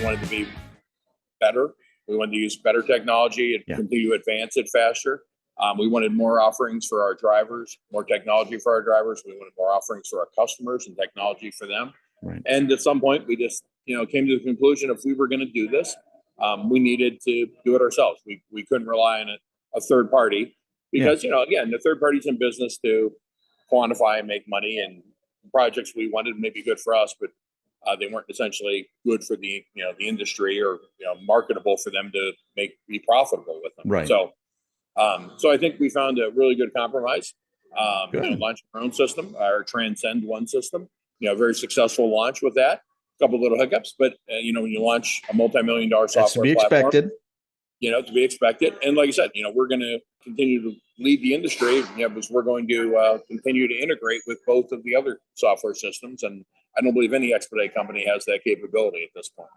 wanted to be better. We wanted to use better technology and continue to advance it faster. We wanted more offerings for our drivers, more technology for our drivers. We wanted more offerings for our customers and technology for them. Right. And at some point, we just, came to the conclusion if we were going to do this, we needed to do it ourselves. We couldn't rely on a third party because, again, the third party's in business to quantify and make money, and projects we wanted may be good for us, but they weren't essentially good for the industry or marketable for them to be profitable with them. Right. So I think we found a really good compromise. Launching our own system, our Transcend One system. Very successful launch with that. A couple of little hiccups, but when you launch a multi-million-dollar software platform, to be expected. And like I said, we're going to continue to lead the industry, because we're going to continue to integrate with both of the other software systems. And I don't believe any expedite company has that capability at this point.